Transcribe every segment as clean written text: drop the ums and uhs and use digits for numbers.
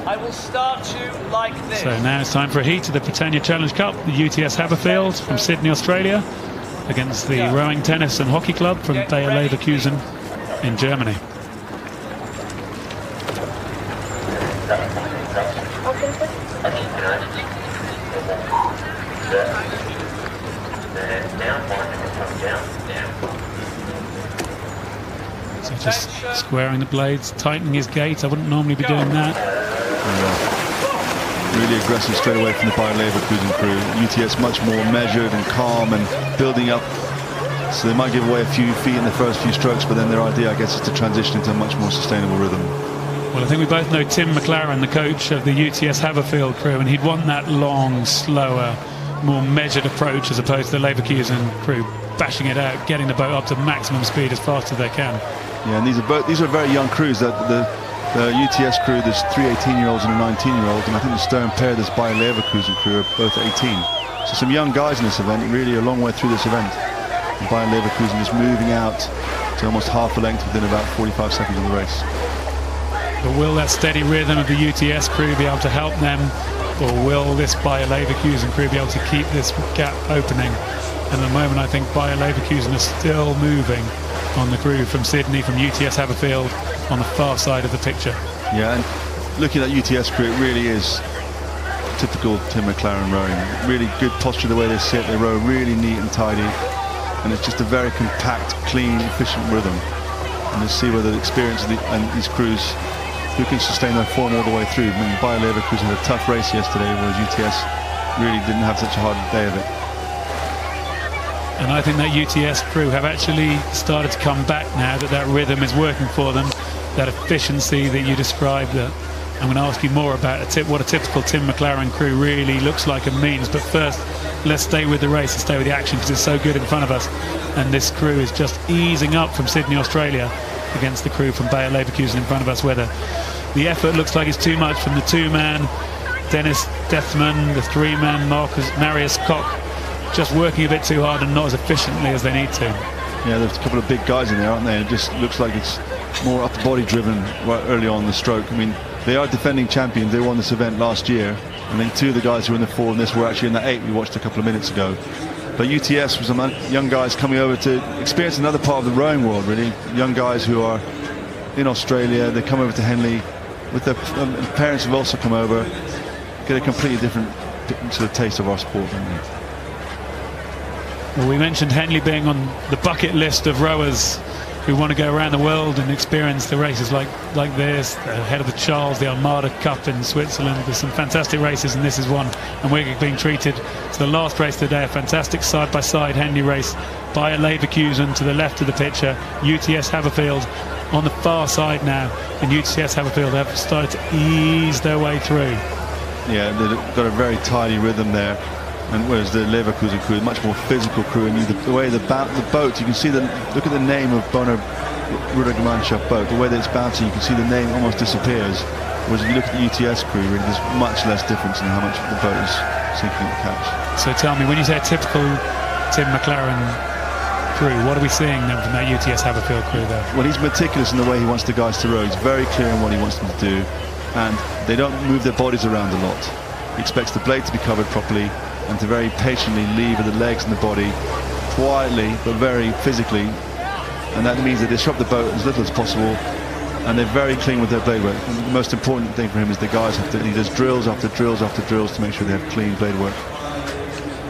I will start you like this. So now it's time for a heat of the Britannia Challenge Cup, the U.T.S. Haberfield from Sydney, Australia, against the Rowing, Tennis and Hockey Club from Bayer Leverkusen in Germany. So just squaring the blades, tightening his gait. I wouldn't normally be doing that. Really aggressive straight away from the Bayer Leverkusen crew. U.T.S. much more measured and calm and building up. So they might give away a few feet in the first few strokes, but then their idea, I guess, is to transition into a much more sustainable rhythm. Well, I think we both know Tim McLaren, the coach of the U.T.S. Haberfield crew, and he'd want that long, slower, more measured approach as opposed to the Leverkusen crew bashing it out, getting the boat up to maximum speed as fast as they can. Yeah, and these are very young crews. The U.T.S. crew, there's 3 18-year-olds and a 19-year-old, and I think the stern pair, this Bayer Leverkusen crew, are both 18. So some young guys in this event, really a long way through this event. And Bayer Leverkusen just moving out to almost half a length within about 45 seconds of the race. But will that steady rhythm of the U.T.S. crew be able to help them, or will this Bayer Leverkusen crew be able to keep this gap opening? And at the moment, I think Bayer Leverkusen is still moving on the crew from Sydney, from U.T.S. Haberfield, on the far side of the picture. Yeah, and looking at U.T.S. crew, it really is typical Tim McLaren rowing. Really good posture the way they sit, they row really neat and tidy, and it's just a very compact, clean, efficient rhythm. And let's see whether the experience of these crews who can sustain their form all the way through. I mean, Bayer Leverkusen had a tough race yesterday, whereas U.T.S. really didn't have such a hard day of it. And I think that U.T.S. crew have actually started to come back now that rhythm is working for them, that efficiency that you described. That I'm going to ask you more about what a typical Tim McLaren crew really looks like and means. But first, let's stay with the race and stay with the action, because it's so good in front of us. And this crew is just easing up from Sydney, Australia, against the crew from Bayer Leverkusen in front of us, where the effort looks like it's too much from the two-man Dennis Deathman, the three-man Marius Koch, just working a bit too hard and not as efficiently as they need to. Yeah, there's a couple of big guys in there, aren't they? It just looks like it's more upper body driven right early on in the stroke. I mean, they are defending champions. They won this event last year. I think two of the guys who were in the 4 in this were actually in the 8 we watched a couple of minutes ago. But U.T.S. was some young guys coming over to experience another part of the rowing world, really. Young guys who are in Australia. They come over to Henley with their parents who've also come over, get a completely different sort of taste of our sport. Well, we mentioned Henley being on the bucket list of rowers who want to go around the world and experience the races like this. Ahead of the Charles, the Armada Cup in Switzerland. There's some fantastic races, and this is one. And we're being treated to the last race today, a fantastic side-by-side Henley race. Bayer Leverkusen to the left of the picture, U.T.S. Haberfield on the far side now, and U.T.S. Haberfield have started to ease their way through. Yeah, they've got a very tidy rhythm there. And whereas the Leverkusen crew, much more physical crew, and the way the boat, you can see look at the name of Rudern boat, the way that it's bouncing, you can see the name almost disappears. Whereas if you look at the U.T.S. crew, really, there's much less difference in how much the boat is sinking the catch. So tell me, when you say a typical Tim McLaren crew, what are we seeing then from that U.T.S. Haberfield crew there? Well, he's meticulous in the way he wants the guys to row. He's very clear on what he wants them to do, and they don't move their bodies around a lot. He expects the blade to be covered properly, and to very patiently lever the legs and the body, quietly but very physically, and that means they disrupt the boat as little as possible, and they're very clean with their blade work. And the most important thing for him is the guys he does drills after drills after drills to make sure they have clean blade work.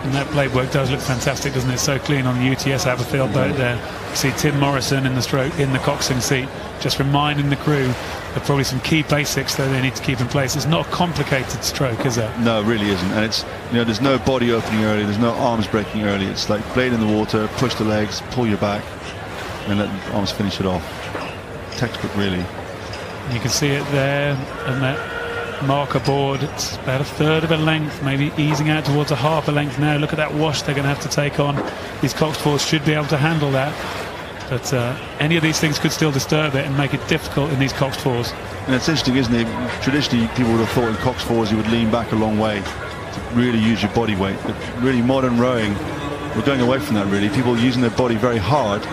And that blade work does look fantastic, doesn't it? So clean on the U.T.S. Haberfield boat there. You see Tim Morrison in the stroke, in the coxswain seat, just reminding the crew of probably some key basics that they need to keep in place. It's not a complicated stroke, is it? No, it really isn't. And it's, there's no body opening early, there's no arms breaking early. It's like blade in the water, push the legs, pull your back, and let the arms finish it off. Textbook, really. You can see it there, and that marker board, it's about a third of a length, maybe easing out towards a half a length now. Look at that wash they're going to have to take on. These coxswains should be able to handle that, but any of these things could still disturb it and make it difficult in these coxswains. And it's interesting, isn't it? Traditionally people would have thought in coxswains you would lean back a long way to really use your body weight, but really modern rowing, we're going away from that really. People using their body very hard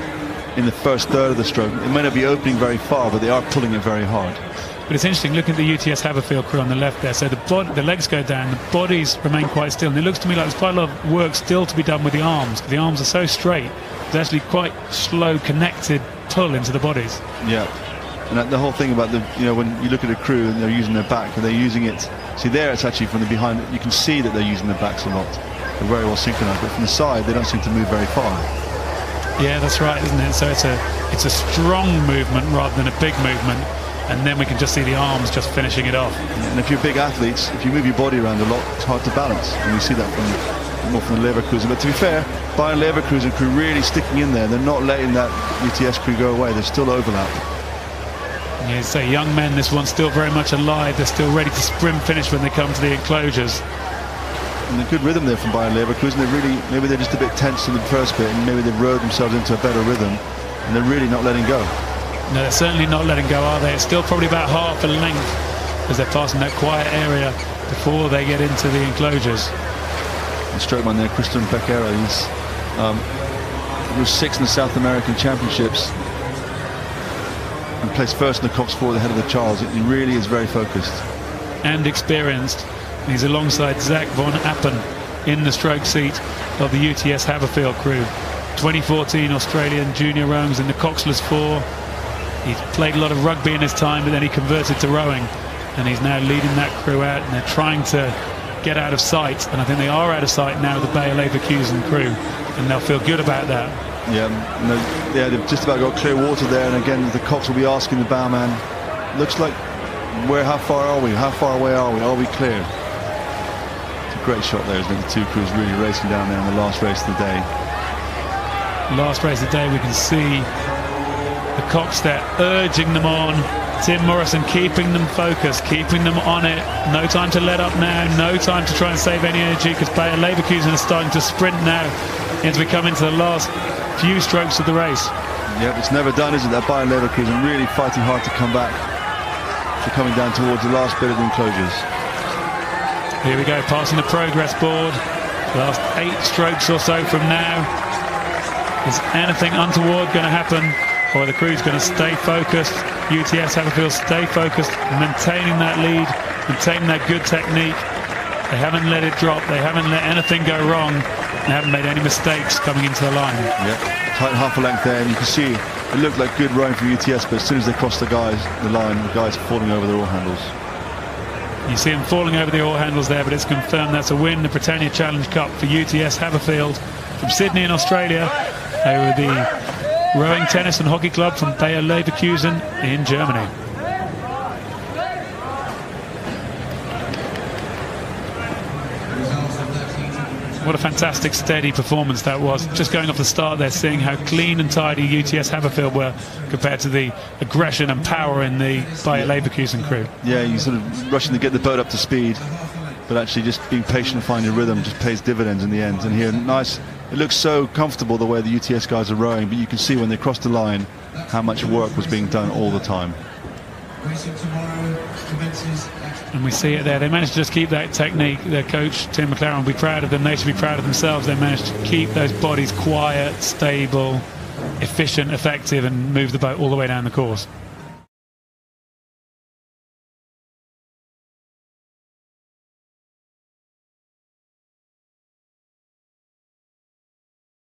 in the first third of the stroke. It may not be opening very far, but they are pulling it very hard. But it's interesting, looking at the U.T.S. Haberfield crew on the left there. So the legs go down, the bodies remain quite still. And it looks to me like there's quite a lot of work still to be done with the arms. The arms are so straight, there's actually quite slow, connected pull into the bodies. Yeah. And the whole thing about when you look at a crew and they're using their back, and they're using it. See, there it's actually from the behind. You can see that they're using their backs a lot. They're very well synchronized. But from the side, they don't seem to move very far. Yeah, that's right, isn't it? So it's a strong movement rather than a big movement. And then we can just see the arms just finishing it off. And if you're big athletes, if you move your body around a lot, it's hard to balance. And we see that more from the Leverkusen. But to be fair, Bayer Leverkusen crew really sticking in there. They're not letting that U.T.S. crew go away. There's still overlap. Yeah, so young men, this one's still very much alive. They're still ready to sprint finish when they come to the enclosures. And a good rhythm there from Bayer Leverkusen. Maybe they're just a bit tense in the first bit, and maybe they've rode themselves into a better rhythm, and they're really not letting go. No, they're certainly not letting go, are they? It's still probably about half a length as they're passing that quiet area before they get into the enclosures. The strokeman there, Christian Becerra, he was 6th in the South American Championships and placed first in the Cox 4 ahead of the Charles. He really is very focused. And experienced. He's alongside Zach von Appen in the stroke seat of the U.T.S. Haberfield crew. 2014 Australian junior rowings in the Coxless 4. He's played a lot of rugby in his time, but then he converted to rowing, and he's now leading that crew out, and they're trying to get out of sight, and I think they are out of sight now, the Bayer Leverkusen crew, and they'll feel good about that. Yeah, they've just about got clear water there, and again the Cox will be asking the bowman, looks like, how far are we? How far away are we? Are we clear? It's a great shot there, isn't it? The two crews really racing down there in the last race of the day. Last race of the day, we can see the Cox there urging them on. Tim Morrison keeping them focused, keeping them on it. No time to let up now, no time to try and save any energy, because Bayer Leverkusen is starting to sprint now as we come into the last few strokes of the race. Yep, it's never done, is it? That Bayer Leverkusen really fighting hard to come back. They're coming down towards the last bit of the enclosures. Here we go, passing the progress board. Last 8 strokes or so from now. Is anything untoward going to happen, or the crew's going to stay focused? U.T.S. Haberfield stay focused, maintaining that lead, maintaining that good technique. They haven't let it drop, they haven't let anything go wrong, they haven't made any mistakes coming into the line. Yeah, tight half a length there, and you can see it looked like good rowing for U.T.S, but as soon as they crossed the line, the guys are falling over their oar handles. You see them falling over the oar handles there, but it's confirmed that's a win. The Britannia Challenge Cup for U.T.S. Haberfield from Sydney in Australia over the Rowing, Tennis and Hockey Club from Bayer Leverkusen in Germany. What a fantastic steady performance that was. Just going off the start there, seeing how clean and tidy U.T.S. Haberfield were compared to the aggression and power in the Bayer Leverkusen crew. Yeah, you sort of rushing to get the boat up to speed, but actually just being patient and finding rhythm just pays dividends in the end. And here, nice. It looks so comfortable the way the U.T.S. guys are rowing, but you can see when they crossed the line how much work was being done all the time. And we see it there. They managed to just keep that technique. Their coach, Tim McLaren, will be proud of them. They should be proud of themselves. They managed to keep those bodies quiet, stable, efficient, effective, and move the boat all the way down the course.